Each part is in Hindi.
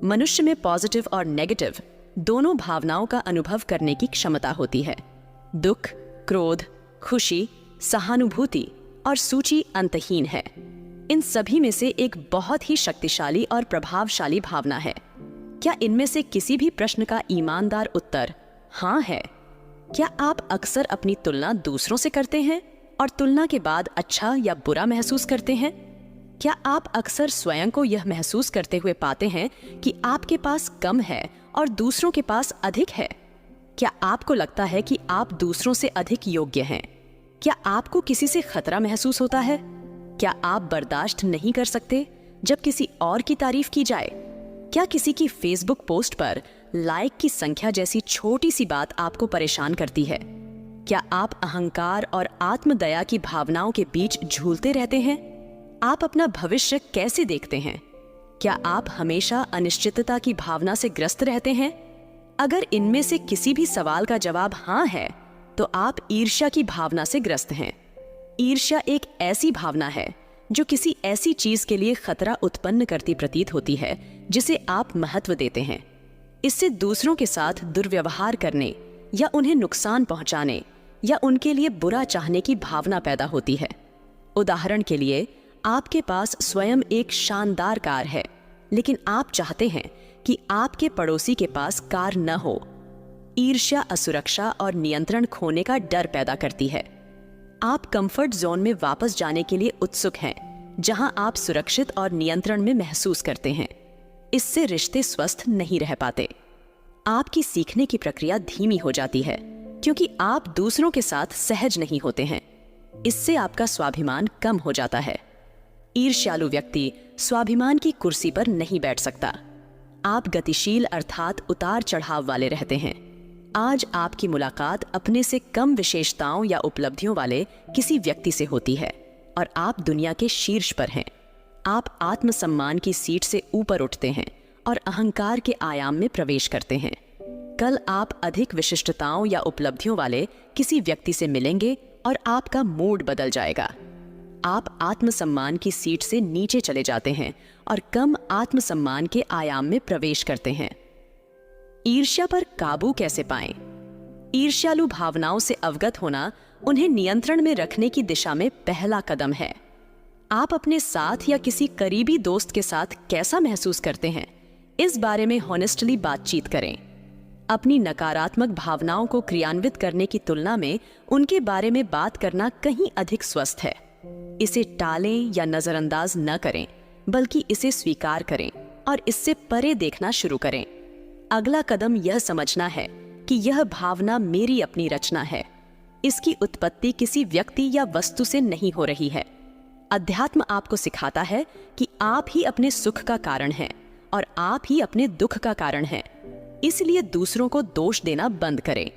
मनुष्य में पॉजिटिव और नेगेटिव दोनों भावनाओं का अनुभव करने की क्षमता होती है। दुख, क्रोध, खुशी, सहानुभूति और सूची अंतहीन है। इन सभी में से एक बहुत ही शक्तिशाली और प्रभावशाली भावना है। क्या इनमें से किसी भी प्रश्न का ईमानदार उत्तर हाँ है? क्या आप अक्सर अपनी तुलना दूसरों से करते हैं और तुलना के बाद अच्छा या बुरा महसूस करते हैं? क्या आप अक्सर स्वयं को यह महसूस करते हुए पाते हैं कि आपके पास कम है और दूसरों के पास अधिक है? क्या आपको लगता है कि आप दूसरों से अधिक योग्य हैं? क्या आपको किसी से खतरा महसूस होता है? क्या आप बर्दाश्त नहीं कर सकते जब किसी और की तारीफ की जाए? क्या किसी की फेसबुक पोस्ट पर लाइक की संख्या जैसी छोटी सी बात आपको परेशान करती है? क्या आप अहंकार और आत्मदया की भावनाओं के बीच झूलते रहते हैं? आप अपना भविष्य कैसे देखते हैं? क्या आप हमेशा अनिश्चितता की भावना से ग्रस्त रहते हैं? अगर इनमें से किसी भी सवाल का जवाब हाँ है, तो आप ईर्ष्या की भावना से ग्रस्त हैं। ईर्ष्या एक ऐसी भावना है जो किसी ऐसी चीज के लिए खतरा उत्पन्न करती प्रतीत होती है जिसे आप महत्व देते हैं। इससे दूसरों के साथ दुर्व्यवहार करने या उन्हें नुकसान पहुंचाने या उनके लिए बुरा चाहने की भावना पैदा होती है। उदाहरण के लिए, आपके पास स्वयं एक शानदार कार है, लेकिन आप चाहते हैं कि आपके पड़ोसी के पास कार न हो। ईर्ष्या असुरक्षा और नियंत्रण खोने का डर पैदा करती है। आप कंफर्ट जोन में वापस जाने के लिए उत्सुक हैं, जहां आप सुरक्षित और नियंत्रण में महसूस करते हैं। इससे रिश्ते स्वस्थ नहीं रह पाते। आपकी सीखने की प्रक्रिया धीमी हो जाती है क्योंकि आप दूसरों के साथ सहज नहीं होते हैं। इससे आपका स्वाभिमान कम हो जाता है। ईर्ष्यालु व्यक्ति स्वाभिमान की कुर्सी पर नहीं बैठ सकता। आप गतिशील अर्थात उतार चढ़ाव वाले रहते हैं। आज आपकी मुलाकात अपने से कम विशेषताओं या उपलब्धियों वाले किसी व्यक्ति से होती है और आप दुनिया के शीर्ष पर हैं। आप आत्मसम्मान की सीट से ऊपर उठते हैं और अहंकार के आयाम में प्रवेश करते हैं। कल आप अधिक विशिष्टताओं या उपलब्धियों वाले किसी व्यक्ति से मिलेंगे और आपका मूड बदल जाएगा। आप आत्मसम्मान की सीट से नीचे चले जाते हैं और कम आत्मसम्मान के आयाम में प्रवेश करते हैं। ईर्ष्या पर काबू कैसे पाएं? ईर्ष्यालु भावनाओं से अवगत होना उन्हें नियंत्रण में रखने की दिशा में पहला कदम है। आप अपने साथ या किसी करीबी दोस्त के साथ कैसा महसूस करते हैं, इस बारे में हॉनेस्टली बातचीत करें। अपनी नकारात्मक भावनाओं को क्रियान्वित करने की तुलना में उनके बारे में बात करना कहीं अधिक स्वस्थ है। इसे टालें या नजरअंदाज न करें, बल्कि इसे स्वीकार करें और इससे परे देखना शुरू करें। अगला कदम यह समझना है कि यह भावना मेरी अपनी रचना है। इसकी उत्पत्ति किसी व्यक्ति या वस्तु से नहीं हो रही है। अध्यात्म आपको सिखाता है कि आप ही अपने सुख का कारण हैं और आप ही अपने दुख का कारण हैं। इसलिए दूसरों को दोष देना बंद करें।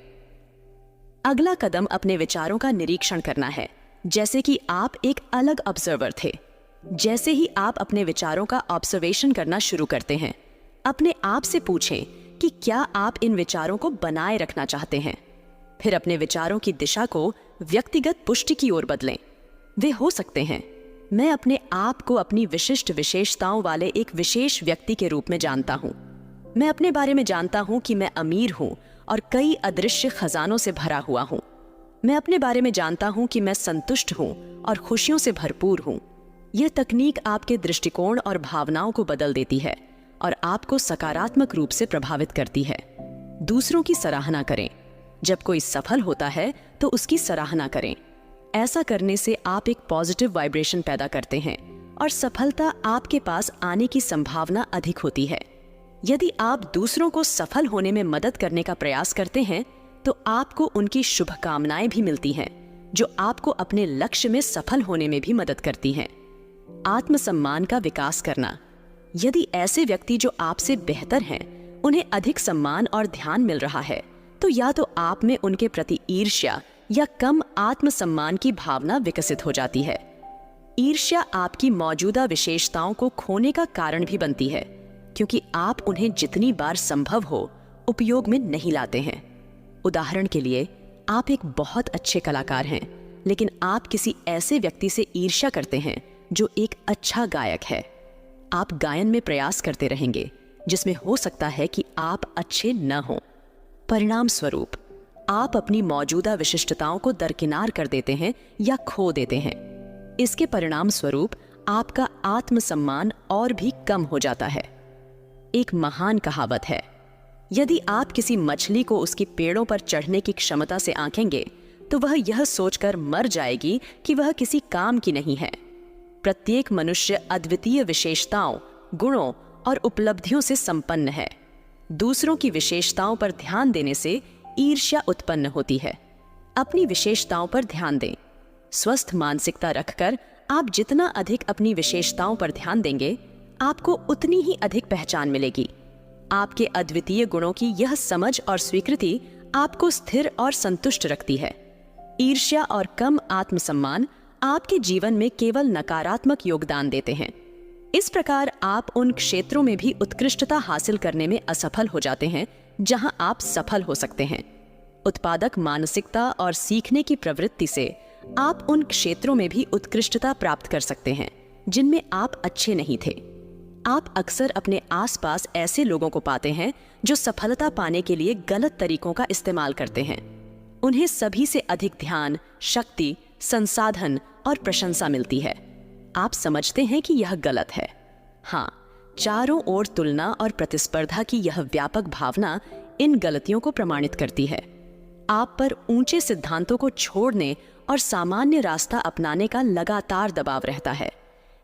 अगला कदम अपने विचारों का निरीक्षण करना है, जैसे कि आप एक अलग ऑब्जर्वर थे। जैसे ही आप अपने विचारों का ऑब्जर्वेशन करना शुरू करते हैं, अपने आप से पूछें कि क्या आप इन विचारों को बनाए रखना चाहते हैं। फिर अपने विचारों की दिशा को व्यक्तिगत पुष्टि की ओर बदलें। वे हो सकते हैं, मैं अपने आप को अपनी विशिष्ट विशेषताओं वाले एक विशेष व्यक्ति के रूप में जानता हूँ। मैं अपने बारे में जानता हूँ कि मैं अमीर हूँ और कई अदृश्य खजानों से भरा हुआ हूँ। मैं अपने बारे में जानता हूँ कि मैं संतुष्ट हूँ और खुशियों से भरपूर हूँ। यह तकनीक आपके दृष्टिकोण और भावनाओं को बदल देती है और आपको सकारात्मक रूप से प्रभावित करती है। दूसरों की सराहना करें। जब कोई सफल होता है तो उसकी सराहना करें। ऐसा करने से आप एक पॉजिटिव वाइब्रेशन पैदा करते हैं और सफलता आपके पास आने की संभावना अधिक होती है। यदि आप दूसरों को सफल होने में मदद करने का प्रयास करते हैं तो आपको उनकी शुभकामनाएं भी मिलती हैं, जो आपको अपने लक्ष्य में सफल होने में भी मदद करती हैं। आत्मसम्मान का विकास करना। यदि ऐसे व्यक्ति जो आपसे बेहतर हैं, उन्हें अधिक सम्मान और ध्यान मिल रहा है, तो या तो आप में उनके प्रति ईर्ष्या या कम आत्मसम्मान की भावना विकसित हो जाती है। ईर्ष्या आपकी मौजूदा विशेषताओं को खोने का कारण भी बनती है, क्योंकि आप उन्हें जितनी बार संभव हो उपयोग में नहीं लाते हैं। उदाहरण के लिए, आप एक बहुत अच्छे कलाकार हैं, लेकिन आप किसी ऐसे व्यक्ति से ईर्ष्या करते हैं जो एक अच्छा गायक है। आप गायन में प्रयास करते रहेंगे, जिसमें हो सकता है कि आप अच्छे न हों। परिणाम स्वरूप आप अपनी मौजूदा विशिष्टताओं को दरकिनार कर देते हैं या खो देते हैं। इसके परिणाम स्वरूप आपका आत्मसम्मान और भी कम हो जाता है। एक महान कहावत है, यदि आप किसी मछली को उसकी पेड़ों पर चढ़ने की क्षमता से आंकेंगे तो वह यह सोचकर मर जाएगी कि वह किसी काम की नहीं है। प्रत्येक मनुष्य अद्वितीय विशेषताओं, गुणों और उपलब्धियों से संपन्न है। दूसरों की विशेषताओं पर ध्यान देने से ईर्ष्या उत्पन्न होती है। अपनी विशेषताओं पर ध्यान दें। स्वस्थ मानसिकता रखकर आप जितना अधिक अपनी विशेषताओं पर ध्यान देंगे, आपको उतनी ही अधिक पहचान मिलेगी। आपके अद्वितीय गुणों की यह समझ और स्वीकृति आपको स्थिर और संतुष्ट रखती है। ईर्ष्या और कम आत्मसम्मान आपके जीवन में केवल नकारात्मक योगदान देते हैं। इस प्रकार आप उन क्षेत्रों में भी उत्कृष्टता हासिल करने में असफल हो जाते हैं जहां आप सफल हो सकते हैं। उत्पादक मानसिकता और सीखने की प्रवृत्ति से आप उन क्षेत्रों में भी उत्कृष्टता प्राप्त कर सकते हैं जिनमें आप अच्छे नहीं थे। आप अक्सर अपने आसपास ऐसे लोगों को पाते हैं जो सफलता पाने के लिए गलत तरीकों का इस्तेमाल करते हैं। उन्हें सभी से अधिक ध्यान, शक्ति, संसाधन और प्रशंसा मिलती है। आप समझते हैं कि यह गलत है। हाँ, चारों ओर तुलना और प्रतिस्पर्धा की यह व्यापक भावना इन गलतियों को प्रमाणित करती है। आप पर ऊंचे सिद्धांतों को छोड़ने और सामान्य रास्ता अपनाने का लगातार दबाव रहता है।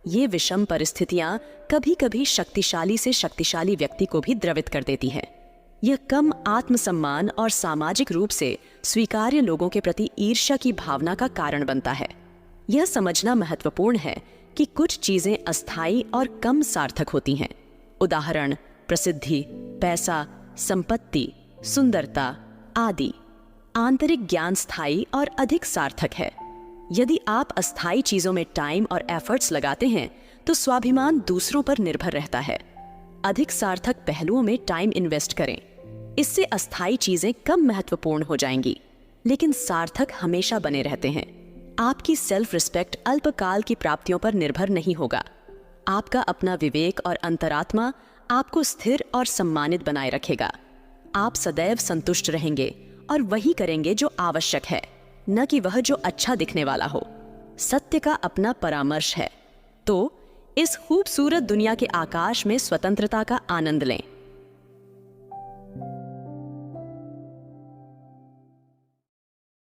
ये विषम परिस्थितियां कभी-कभी शक्तिशाली से शक्तिशाली व्यक्ति को भी द्रवित कर देती है। यह कम आत्मसम्मान और सामाजिक रूप से स्वीकार्य लोगों के प्रति ईर्ष्या की भावना का कारण बनता है। यह समझना महत्वपूर्ण है कि कुछ चीजें अस्थायी और कम सार्थक होती हैं। उदाहरण, प्रसिद्धि, पैसा, संपत्ति, सुंदरता आदि। आंतरिक ज्ञान स्थायी और अधिक सार्थक है। यदि आप अस्थायी चीजों में टाइम और एफर्ट्स लगाते हैं तो स्वाभिमान दूसरों पर निर्भर रहता है। अधिक सार्थक पहलुओं में टाइम इन्वेस्ट करें। इससे अस्थायी चीजें कम महत्वपूर्ण हो जाएंगी, लेकिन सार्थक हमेशा बने रहते हैं। आपकी सेल्फ रिस्पेक्ट अल्पकाल की प्राप्तियों पर निर्भर नहीं होगा। आपका अपना विवेक और अंतरात्मा आपको स्थिर और सम्मानित बनाए रखेगा। आप सदैव संतुष्ट रहेंगे और वही करेंगे जो आवश्यक है, न कि वह जो अच्छा दिखने वाला हो। सत्य का अपना परामर्श है। तो इस खूबसूरत दुनिया के आकाश में स्वतंत्रता का आनंद लें।